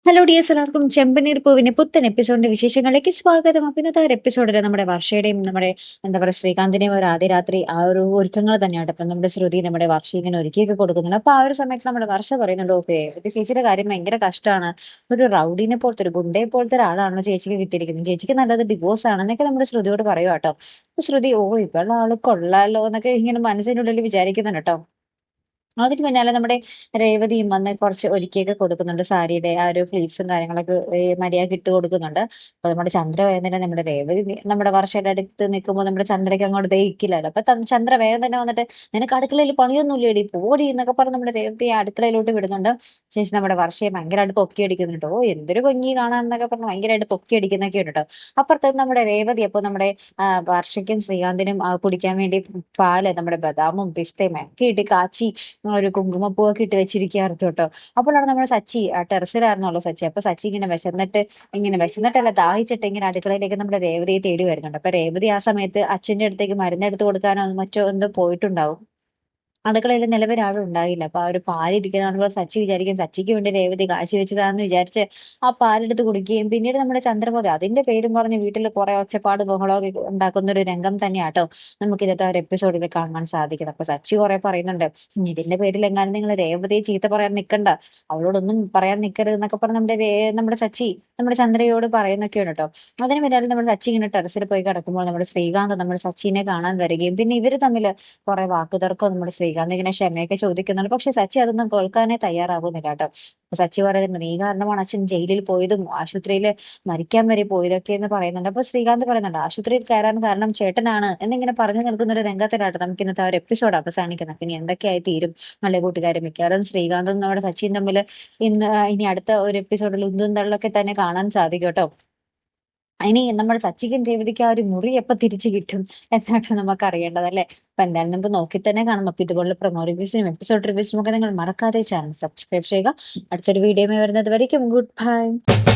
Hello dears, എല്ലാവർക്കും ചെമ്പനീർ പൂവിന്റെ പുത്തൻ എപ്പിസോഡിന്റെ വിശേഷങ്ങളിലേക്ക് സ്വാഗതം. അപ്പൊ ഇന്നത്തെ ഒരു എപ്പിസോഡിൽ നമ്മുടെ വർഷയുടെയും നമ്മുടെ എന്താ പറയുക ശ്രീകാന്തിന്റെയും ഒരു ആദ്യ രാത്രി ആ ഒരു ഒരുക്കങ്ങൾ തന്നെയാണ്. അപ്പൊ നമ്മുടെ ശ്രുതി നമ്മുടെ വർഷ ഇങ്ങനെ ഒരുക്കിയൊക്കെ കൊടുക്കുന്നുണ്ട്. അപ്പൊ ആ ഒരു സമയത്ത് നമ്മുടെ വർഷ പറയുന്നുണ്ട്, ഓക്കെ ഇത് ചേച്ചിയുടെ കാര്യം ഭയങ്കര കഷ്ടമാണ്, ഒരു റൗഡിനെ പോലത്തെ ഒരു ഗുണ്ടയെ പോലത്തെ ഒരാളാണോ ചേച്ചിക്ക് കിട്ടിയിരിക്കുന്നത്, ചേച്ചിക്ക് നല്ലത് ഡിവോഴ്സ് ആണെന്നൊക്കെ നമ്മുടെ ശ്രുതിയോട് പറയുക കേട്ടോ. അപ്പൊ ശ്രുതി ഓ ഇപ്പോഴുള്ള ആള് കൊള്ളാലോ എന്നൊക്കെ ഇങ്ങനെ മനസ്സിന്റെ ഉള്ളിൽ വിചാരിക്കുന്നുണ്ട് കേട്ടോ. അതിന് പിന്നാലെ നമ്മുടെ രേവതിയും വന്ന് കുറച്ച് ഒരുക്കിയൊക്കെ കൊടുക്കുന്നുണ്ട്. സാരിയുടെ ആ ഒരു ഫ്ലീറ്റ്സും കാര്യങ്ങളൊക്കെ മര്യാദക്ക് ഇട്ട് കൊടുക്കുന്നുണ്ട്. അപ്പൊ നമ്മുടെ ചന്ദ്ര വേഗം തന്നെ നമ്മുടെ രേവതി നമ്മുടെ വർഷയുടെ അടുത്ത് നിൽക്കുമ്പോൾ നമ്മുടെ ചന്ദ്രയ്ക്ക് അങ്ങോട്ട് ദഹിക്കില്ലല്ലോ. അപ്പൊ ചന്ദ്ര വേഗം തന്നെ വന്നിട്ട് നിനക്ക് അടുക്കളയിൽ പണിയൊന്നും ഇല്ലേടി പോടി എന്നൊക്കെ പറഞ്ഞ് നമ്മുടെ രേവതി അടുക്കളയിലോട്ട് വിടുന്നുണ്ട്. ശേഷം നമ്മുടെ വർഷയെ ഭയങ്കരമായിട്ട് പൊക്കി അടിക്കുന്നുണ്ട്. ഓ എന്തൊരു ഭംഗി കാണാൻ എന്നൊക്കെ പറഞ്ഞ് ഭയങ്കരമായിട്ട് പൊക്കി അടിക്കുന്നൊക്കെ ഉണ്ട് കേട്ടോ. അപ്പുറത്ത് നമ്മുടെ രേവതി അപ്പൊ നമ്മുടെ വർഷയ്ക്കും ശ്രീകാന്തിനും കുടിക്കാൻ വേണ്ടി പാല് നമ്മുടെ ബദാമും പിസ്തയും ഒക്കെ ഇട്ട് കാച്ചി ഒരു കുങ്കുമപ്പൂവൊക്കെ ഇട്ട് വെച്ചിരിക്കുകയായിരുന്നു കേട്ടോ. അപ്പോഴാണ് നമ്മുടെ സച്ചി ടെറസിലായിരുന്നുള്ളൂ സച്ചി. അപ്പൊ സച്ചി ഇങ്ങനെ വിശന്നിട്ടല്ല ദാഹിച്ചിട്ട് ഇങ്ങനെ അടുക്കളയിലേക്ക് നമ്മുടെ രേവതിയെ തേടി വരുന്നുണ്ട്. അപ്പൊ രേവതി ആ സമയത്ത് അച്ഛന്റെ അടുത്തേക്ക് മരുന്നെടുത്ത് കൊടുക്കാനോ മറ്റോ എന്തോ പോയിട്ടുണ്ടാവും. അടുക്കളയിൽ നിലവിൽ ആരും ഉണ്ടാകില്ല. അപ്പൊ ആ ഒരു പാലിരിക്കണാണല്ലോ സച്ചി വിചാരിക്കും സച്ചിക്ക് വേണ്ടി രേവതി കാശി വെച്ചതാന്ന് വിചാരിച്ച് ആ പാലെടുത്ത് കുടിക്കുകയും പിന്നീട് നമ്മുടെ ചന്ദ്രമതി അതിന്റെ പേരും പറഞ്ഞ് വീട്ടിൽ കുറെ ഒച്ചപ്പാട് ബഹളമൊക്കെ ഉണ്ടാക്കുന്ന ഒരു രംഗം തന്നെയാട്ടോ നമുക്ക് ഇന്നത്തെ ഒരു എപ്പിസോഡിൽ കാണാൻ സാധിക്കുന്നത്. അപ്പൊ സച്ചി കുറെ പറയുന്നുണ്ട്, ഇതിന്റെ പേരിൽ എങ്ങാനും നിങ്ങൾ രേവതിയെ ചീത്ത പറയാൻ നിൽക്കണ്ട, അവളോടൊന്നും പറയാൻ നിൽക്കരുത് എന്നൊക്കെ പറഞ്ഞ് നമ്മുടെ സച്ചി നമ്മുടെ ചന്ദ്രയോട് പറയുന്നൊക്കെയാണ് കേട്ടോ. അതിന് പിന്നാലെ നമ്മുടെ സച്ചി ഇങ്ങനെ ടെറസിൽ പോയി കിടക്കുമ്പോൾ നമ്മുടെ ശ്രീകാന്ത് നമ്മുടെ സച്ചിനെ കാണാൻ വരികയും പിന്നെ ഇവര് തമ്മിൽ കുറെ വാക്കുതർക്കം നമ്മുടെ ശ്രീകാന്ത് ഇങ്ങനെ ക്ഷമയൊക്കെ ചോദിക്കുന്നുണ്ട്. പക്ഷെ സച്ചി അതൊന്നും കേൾക്കാനേ തയ്യാറാവുന്നില്ല കേട്ടോ. അപ്പൊ സച്ചി പറയുന്നുണ്ട്, നീ കാരണമാണ് അച്ഛൻ ജയിലിൽ പോയതും ആശുപത്രിയിൽ മരിക്കാൻ വരെ പോയതൊക്കെ എന്ന് പറയുന്നുണ്ട്. അപ്പൊ ശ്രീകാന്ത് പറയുന്നുണ്ട്, ആശുപത്രിയിൽ കയറാൻ കാരണം ചേട്ടനാണ് എന്നിങ്ങനെ പറഞ്ഞു നിൽക്കുന്ന ഒരു രംഗത്തിലാട്ടോ നമുക്ക് ഇന്നത്തെ ആ ഒരു എപ്പിസോഡ് അവസാനിക്കുന്നത്. പിന്നെ എന്തൊക്കെയായി തീരും അല്ലെ കൂട്ടുകാരും. മിക്കവാറും ശ്രീകാന്തും നമ്മുടെ സച്ചിയും തമ്മിൽ ഇനി അടുത്ത ഒരു എപ്പിസോഡിൽ ഉന്തും തള്ളൊക്കെ തന്നെ കാണാൻ സാധിക്കും കേട്ടോ. ഇനി നമ്മുടെ സച്ചിക്കും രേവതിക്ക് ആ ഒരു മുറി എപ്പൊ തിരിച്ചു കിട്ടും എന്നാണ് നമുക്ക് അറിയേണ്ടത് അല്ലെ. അപ്പൊ എന്തായാലും നമുക്ക് നോക്കി തന്നെ കാണാം. അപ്പൊ ഇതുപോലുള്ള പ്രൊമോ റിവ്യൂസിനും എപ്പിസോഡ് റിവ്യൂസിനും ഒക്കെ നിങ്ങൾ മറക്കാതെ ചാനൽ സബ്സ്ക്രൈബ് ചെയ്യുക. അടുത്തൊരു വീഡിയോ വരുന്നത് വരയ്ക്കും ഗുഡ് ബൈ.